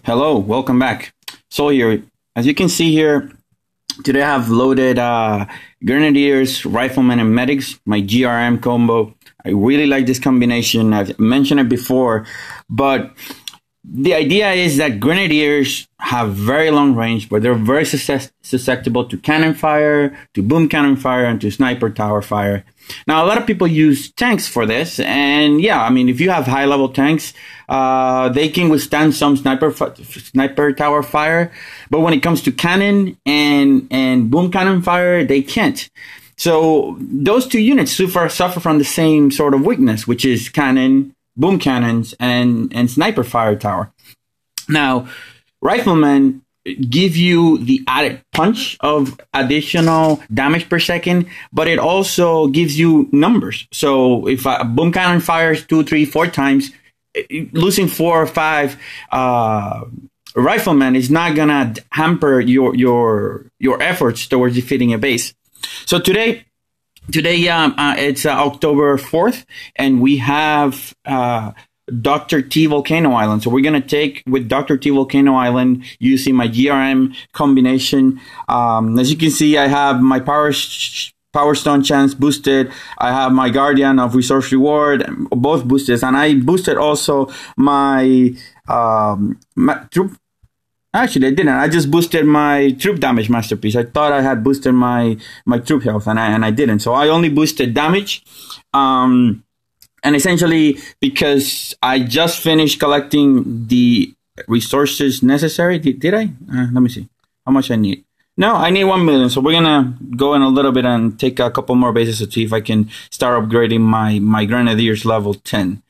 Hello, welcome back. So here, as you can see here, today I have loaded Grenadiers, Riflemen and Medics, my GRM combo. I really like this combination. I've mentioned it before, but the idea is that Grenadiers have very long range, but they're very susceptible to cannon fire, to boom cannon fire, and to sniper tower fire. Now, a lot of people use tanks for this, and yeah, I mean, if you have high-level tanks, they can withstand some sniper tower fire, but when it comes to cannon and boom cannon fire, they can't. So those two units suffer from the same sort of weakness, which is cannon, boom cannons, and sniper fire tower. Now, Riflemen give you the added punch of additional damage per second, but it also gives you numbers. So if a boom cannon fires 2, 3, 4 times, losing 4 or 5 Riflemen is not gonna hamper your efforts towards defeating a base. So today it's October 4th, and we have Dr. T Volcano Island. So we're going to take with Dr. T Volcano Island using my GRM combination. As you can see, I have my Power Stone chance boosted. I have my Guardian of Resource Reward, both boosted. And I boosted also my troop. Actually, I didn't. I just boosted my troop damage masterpiece. I thought I had boosted my troop health, and I didn't. So I only boosted damage. And essentially, because I just finished collecting the resources necessary. Did I? Let me see. How much I need? No, I need 1 million. So we're going to go in a little bit and take a couple more bases to see if I can start upgrading my Grenadiers level 10.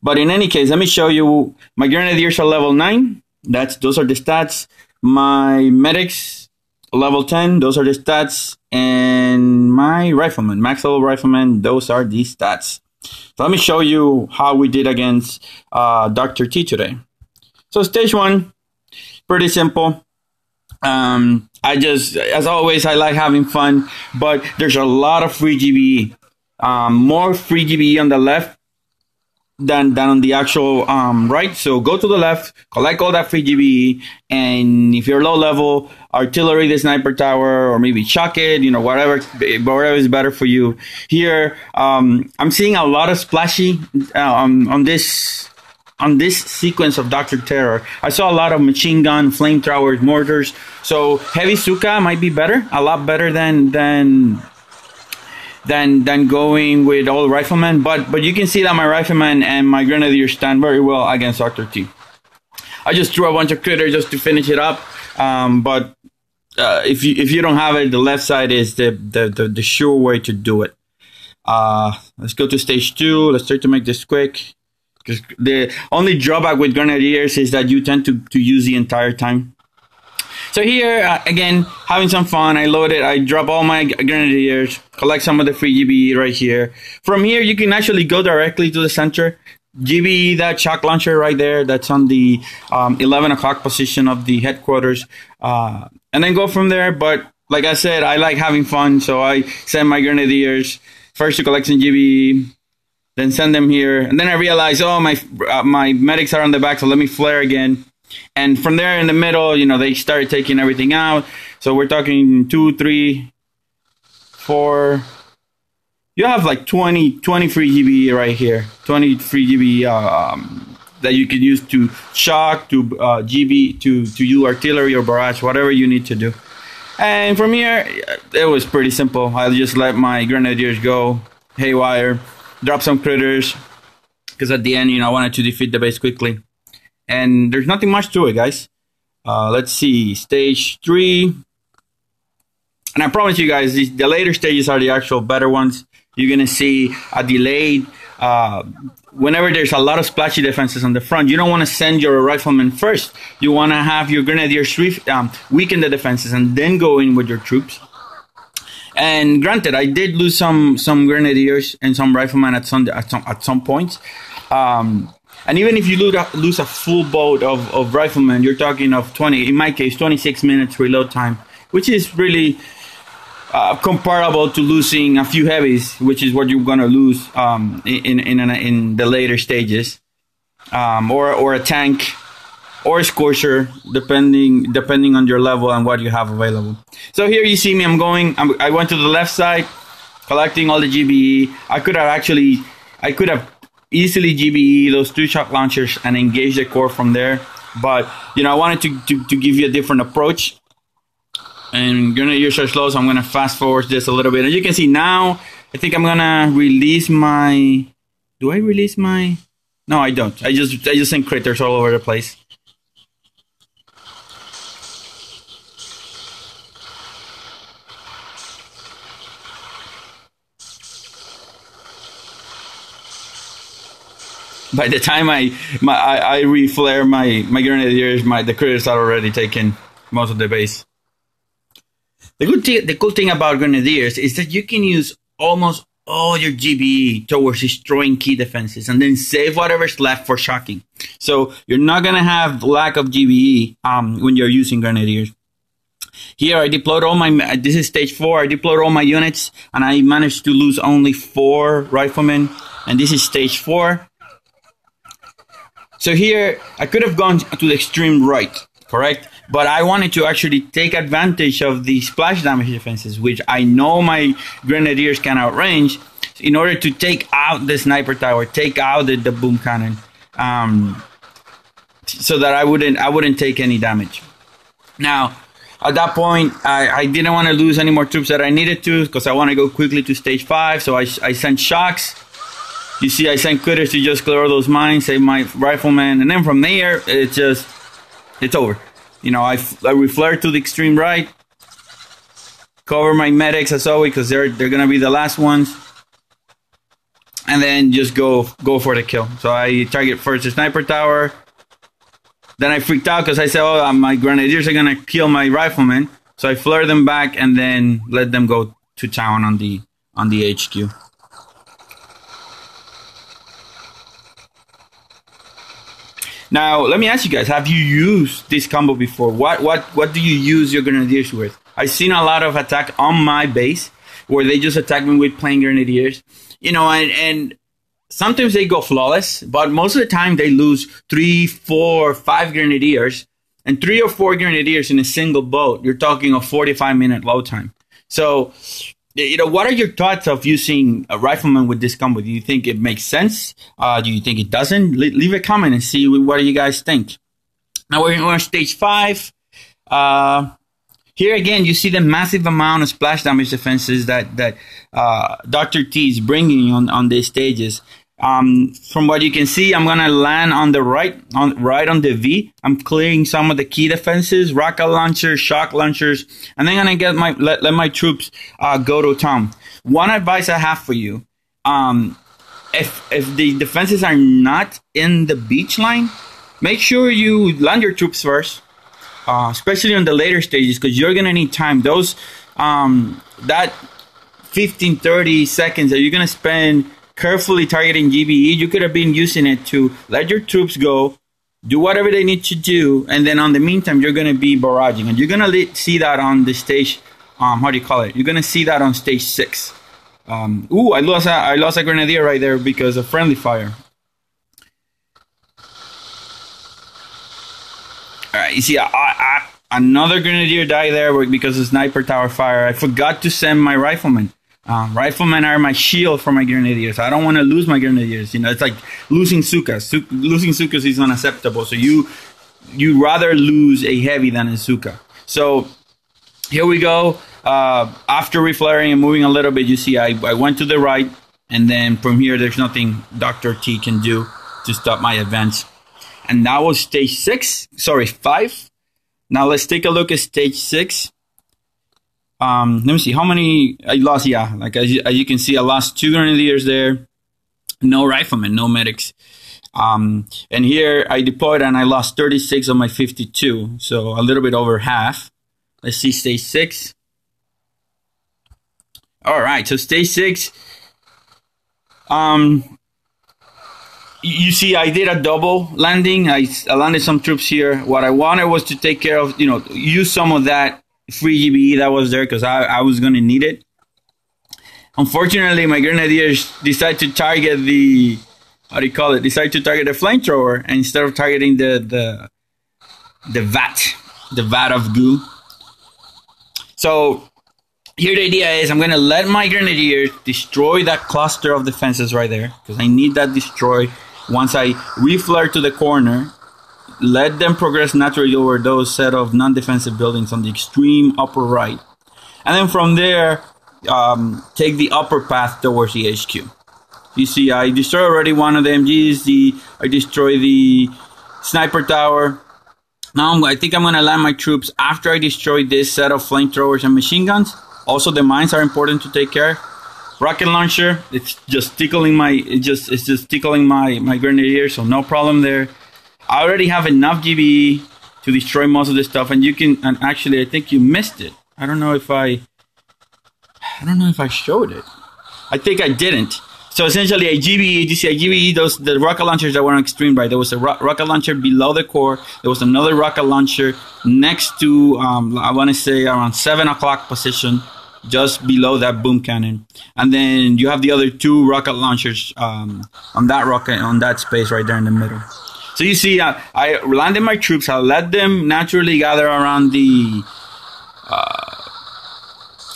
But in any case, let me show you. My Grenadiers are level 9. Those are the stats. My Medics, level 10. Those are the stats. And my Rifleman, max level Rifleman, those are the stats. So let me show you how we did against Dr. T today. So stage 1, pretty simple. As always, I like having fun, but there's a lot of free GBE. More free GBE on the left than on the actual right. So go to the left, collect all that free GBE, and if you're low level, artillery the sniper tower, or maybe chuck it, whatever is better for you. Here, I'm seeing a lot of splashy on this sequence of Dr. Terror. I saw a lot of machine gun, flamethrowers, mortars. So heavy Suka might be better, a lot better than going with all Riflemen, but you can see that my Rifleman and my Grenadier stand very well against Dr. T. I just threw a bunch of critters just to finish it up, but if you don't have it, the left side is the sure way to do it. Let's go to stage 2. Let's try to make this quick, because the only drawback with Grenadiers is that you tend to use the entire time. So here, again, having some fun. I load it. I drop all my Grenadiers, collect some of the free GBE right here. From here, you can actually go directly to the center. GBE, that shock launcher right there, that's on the 11 o'clock position of the headquarters. And then go from there. But like I said, I like having fun, so I send my Grenadiers first to collect some GBE, then send them here. And then I realize, oh, my medics are on the back, so let me flare again. And from there in the middle, they started taking everything out. So we're talking 2, 3, 4. You have like 20 free GBE right here. 20 free GBE that you can use to shock, to GB, to do artillery or barrage, whatever you need to do. And from here, it was pretty simple. I just let my Grenadiers go haywire, drop some critters, because at the end, I wanted to defeat the base quickly. And there's nothing much to it, guys. Let's see, stage 3. And I promise you guys, the later stages are the actual better ones. You're going to see a delayed, whenever there's a lot of splashy defenses on the front, you don't want to send your Riflemen first. You want to have your Grenadiers weaken the defenses and then go in with your troops. And granted, I did lose some Grenadiers and some Riflemen at some points. And even if you lose a full boat of Riflemen, you're talking of 20, in my case, 26 minutes reload time, which is really comparable to losing a few heavies, which is what you're going to lose in the later stages, or a tank or Scorcher, depending on your level and what you have available. So here you see me. I went to the left side, collecting all the GBE. I could have easily GBE those 2 shock launchers and engage the core from there. But I wanted to give you a different approach. And Grenadiers are slow, so I'm gonna fast forward this a little bit. As you can see now, I think I'm gonna release my. Do I release my? No, I don't. I just send critters all over the place. By the time I reflare my Grenadiers, the critters are already taken most of the base. The cool thing about Grenadiers is that you can use almost all your GBE towards destroying key defenses and then save whatever's left for shocking. So you're not going to have lack of GBE when you're using Grenadiers. Here I deployed all my, this is stage 4, I deployed all my units and I managed to lose only 4 riflemen, and this is stage 4. So here I could have gone to the extreme right, correct? But I wanted to actually take advantage of the splash damage defenses, which I know my Grenadiers can outrange, in order to take out the sniper tower, take out the boom cannon, so that I wouldn't take any damage. Now, at that point, I didn't want to lose any more troops that I needed to, because I want to go quickly to stage 5. So I sent shocks. You see, I sent critters to just clear those mines, save my riflemen, and then from there, it's over. I reflare to the extreme right, cover my medics as always, because they're gonna be the last ones, and then just go for the kill. So I target first the sniper tower. Then I freaked out because I said, "Oh, my Grenadiers are gonna kill my riflemen." So I flare them back and then let them go to town on the HQ. Now, let me ask you guys, have you used this combo before? What do you use your Grenadiers with? I've seen a lot of attack on my base where they just attack me with plain Grenadiers. And sometimes they go flawless, but most of the time they lose 3, 4, 5 Grenadiers. And 3 or 4 Grenadiers in a single boat, you're talking a 45-minute load time. So, what are your thoughts of using a rifleman with this combo? Do you think it makes sense? Do you think it doesn't? Leave a comment and see what you guys think. Now we're on stage 5. Here again, you see the massive amount of splash damage defenses that Dr. T is bringing on these stages. From what you can see, I'm gonna land on the right on the V. I'm clearing some of the key defenses, rocket launchers, shock launchers, and then I'm gonna let my troops go to town. One advice I have for you: if the defenses are not in the beach line, make sure you land your troops first, especially on the later stages, because you're gonna need time. Those that 15-30 seconds that you're gonna spend carefully targeting GBE, you could have been using it to let your troops go, do whatever they need to do, and then on the meantime, you're going to be barraging. And you're going to see that on the stage, how do you call it? You're going to see that on stage 6. Ooh, I lost a Grenadier right there because of friendly fire. All right, you see, another Grenadier died there because of sniper tower fire. I forgot to send my riflemen. Riflemen are my shield for my Grenadiers. I don't want to lose my Grenadiers. It's like losing Sukas. Losing Sukas is unacceptable. So you rather lose a heavy than a Suka. So here we go. After reflaring and moving a little bit, you see I went to the right, and then from here there's nothing Dr. T can do to stop my advance. And that was stage 6. Sorry, 5. Now let's take a look at stage 6. Let me see how many I lost. Yeah, like as you can see, I lost 2 Grenadiers there, no riflemen, no medics. And here I deployed and I lost 36 of my 52, so a little bit over half. Let's see stage 6. All right, so stage 6. You see, I did a double landing. I landed some troops here. What I wanted was to take care of, use some of that free GBE that was there, because I was going to need it. Unfortunately, my Grenadiers decided to target the, decided to target the flamethrower instead of targeting the vat of goo. So here the idea is I'm going to let my Grenadiers destroy that cluster of defenses right there, because I need that destroyed. Once I reflare to the corner, let them progress naturally over those set of non-defensive buildings on the extreme upper right. And then from there, take the upper path towards the HQ. You see, I destroyed already one of the MGs. I destroyed the sniper tower. Now I think I'm going to land my troops after I destroy this set of flamethrowers and machine guns. Also, the mines are important to take care. Rocket launcher, it's just tickling my Grenadier, so no problem there. I already have enough GBE to destroy most of this stuff, and actually I think you missed it. I don't know if I showed it. I think I didn't. So essentially, a GBE, you see, a GBE, the rocket launchers that were on extreme right. There was a rocket launcher below the core. There was another rocket launcher next to, I want to say around 7 o'clock position, just below that boom cannon. And then you have the other 2 rocket launchers on that space right there in the middle. So you see, I landed my troops. I let them naturally gather around the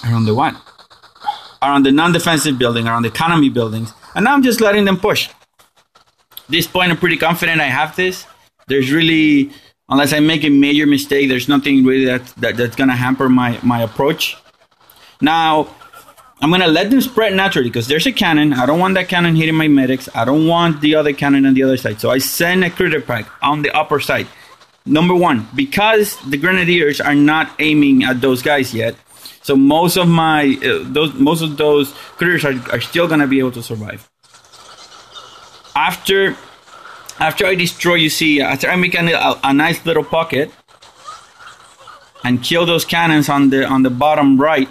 what? Around the non-defensive building, around the economy buildings, and now I'm just letting them push. At this point, I'm pretty confident I have this. There's really, unless I make a major mistake, there's nothing really that's gonna hamper my approach. Now, I'm gonna let them spread naturally because there's a cannon. I don't want that cannon hitting my medics. I don't want the other cannon on the other side. So I send a critter pack on the upper side. Number one, because the Grenadiers are not aiming at those guys yet. So most of those critters are still gonna be able to survive. After I destroy, you see, after I make a nice little pocket and kill those cannons on the bottom right,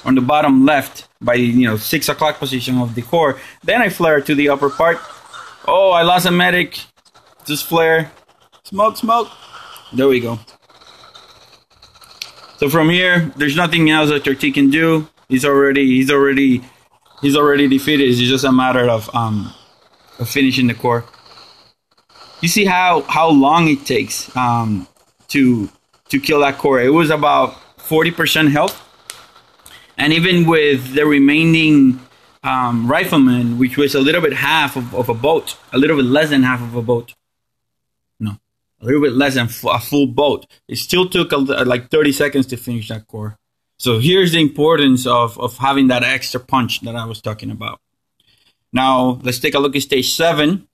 on the bottom left by 6 o'clock position of the core, then I flare to the upper part. Oh, I lost a medic. Just flare, smoke. There we go. So from here, there's nothing else that T can do. He's already defeated. It's just a matter of finishing the core. You see how long it takes to kill that core. It was about 40% health, and even with the remaining riflemen, which was a little bit half of a boat, a little bit less than half of a boat. A little bit less than a full boat. It still took like 30 seconds to finish that core. So here's the importance of having that extra punch that I was talking about. Now, let's take a look at stage 7.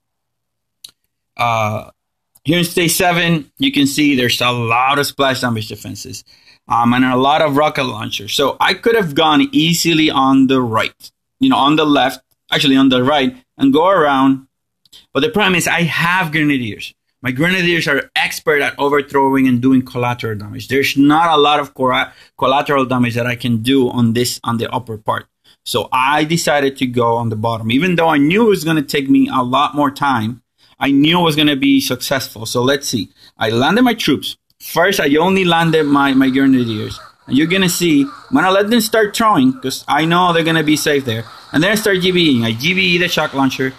Here in stage 7, you can see there's a lot of splash damage defenses and a lot of rocket launchers. So I could have gone easily on the right, on the left, actually on the right, and go around. But the problem is I have Grenadiers. My Grenadiers are expert at overthrowing and doing collateral damage. There's not a lot of collateral damage that I can do on the upper part. So I decided to go on the bottom. Even though I knew it was going to take me a lot more time, I knew it was going to be successful. So let's see. I landed my troops. First, I only landed my Grenadiers. And you're going to see, I'm going to let them start throwing because I know they're going to be safe there. And then I start GBEing. I GBE the shock launcher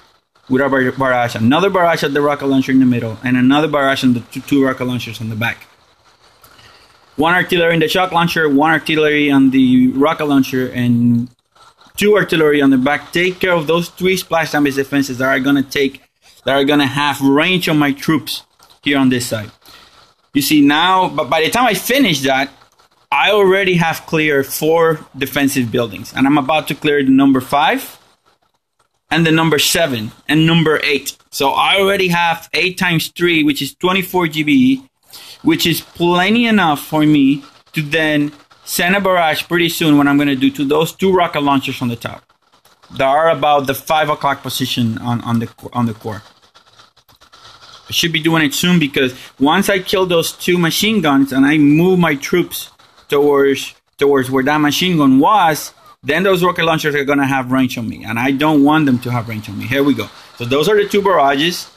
with a barrage, another barrage at the rocket launcher in the middle, and another barrage on the two rocket launchers on the back. 1 artillery in the shock launcher, 1 artillery on the rocket launcher, and 2 artillery on the back. Take care of those 3 splash damage defenses that are gonna have range on my troops here on this side. You see now, but by the time I finish that, I already have cleared 4 defensive buildings, and I'm about to clear the number 5. And the number 7 and number 8. So I already have 8 times 3, which is 24 GBE, which is plenty enough for me to then send a barrage pretty soon when I'm going to do to those 2 rocket launchers on the top. They are about the 5 o'clock position on the core. I should be doing it soon because once I kill those 2 machine guns and I move my troops towards where that machine gun was, then those rocket launchers are going to have range on me. And I don't want them to have range on me. Here we go. So those are the 2 barrages.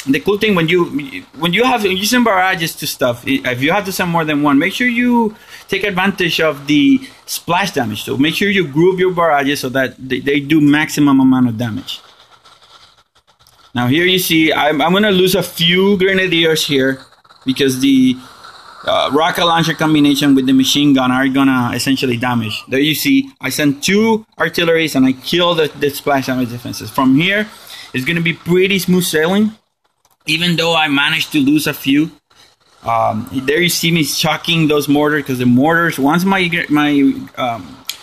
And the cool thing, when you send barrages to stuff, if you have to send more than 1, make sure you take advantage of the splash damage. So make sure you group your barrages so that they do maximum amount of damage. Now here you see, I'm going to lose a few Grenadiers here because the rocket launcher combination with the machine gun are gonna essentially damage. There you see, I sent 2 artilleries and I killed the splash damage defenses. From here, it's gonna be pretty smooth sailing, even though I managed to lose a few. There you see me chucking those mortars, because the mortars, once my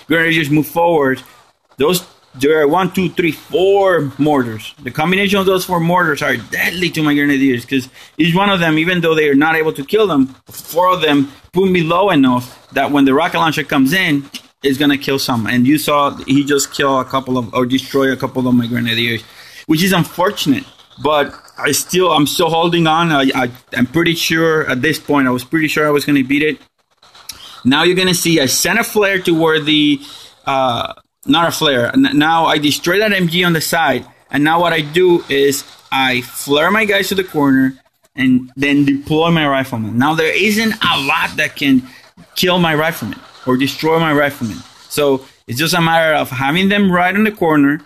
Grenadiers move forward, there are 1, 2, 3, 4 mortars. The combination of those 4 mortars are deadly to my Grenadiers, because each one of them, even though they are not able to kill them, 4 of them put me low enough that when the rocket launcher comes in, it's gonna kill some. And you saw he just killed destroy a couple of my Grenadiers, which is unfortunate. But I'm still holding on. I'm pretty sure at this point, I was pretty sure I was gonna beat it. Now you're gonna see I sent a flare toward the not a flare. Now I destroy that MG on the side, and now what I do is I flare my guys to the corner and then deploy my rifleman. Now there isn't a lot that can kill my rifleman or destroy my rifleman, so it's just a matter of having them right in the corner,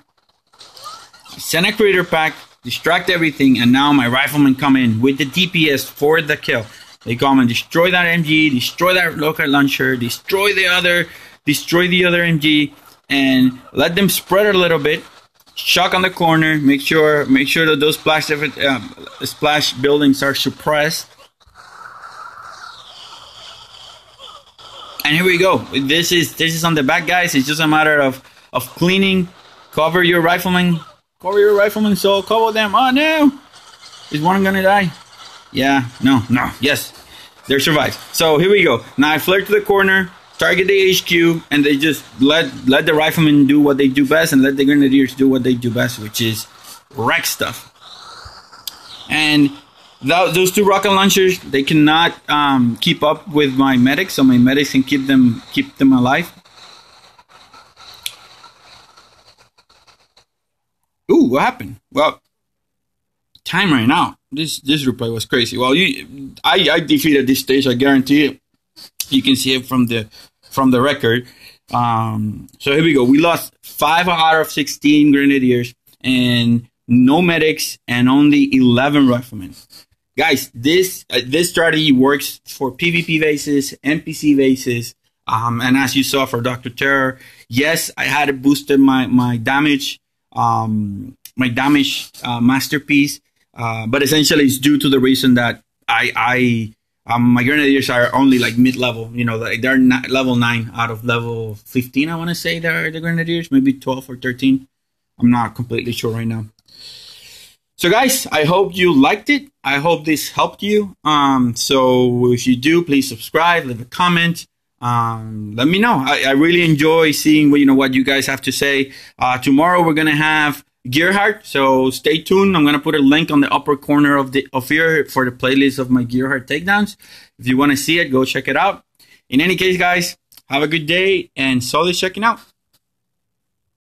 send a crater pack, distract everything, and now my riflemen come in with the DPS for the kill. They come and destroy that MG, destroy that rocket launcher, destroy the other MG, and let them spread a little bit. Shock on the corner. Make sure that those splash buildings are suppressed. And here we go. This is on the back, guys. It's just a matter of cleaning. Cover your riflemen. Cover your riflemen. So cover them. Oh no! Is one gonna die? Yeah. No. Yes. They survived. So here we go. Now I flare to the corner. Target the HQ, and they just let the riflemen do what they do best, and let the Grenadiers do what they do best, which is wreck stuff. And those 2 rocket launchers, they cannot keep up with my medics, so my medics can keep them alive. Ooh, what happened? Well, time ran out. This replay was crazy. Well, I defeated this stage, I guarantee it. You can see it from the record. So here we go. We lost 5 out of 16 Grenadiers and no medics and only 11 riflemen. Guys, this strategy works for PvP bases, NPC bases, and as you saw for Dr. Terror. Yes, I had boosted my damage, masterpiece, but essentially it's due to the reason that my Grenadiers are only like mid-level, like they're not level 9 out of level 15, I want to say they're the Grenadiers, maybe 12 or 13. I'm not completely sure right now. So guys, I hope you liked it. I hope this helped you. So if you do, please subscribe, leave a comment. Let me know. I really enjoy seeing what you guys have to say. Tomorrow we're going to have Gearheart, so stay tuned. I'm gonna put a link on the upper corner of here for the playlist of my Gearheart takedowns. If you want to see it, go check it out. In any case, guys, have a good day and solid checking out.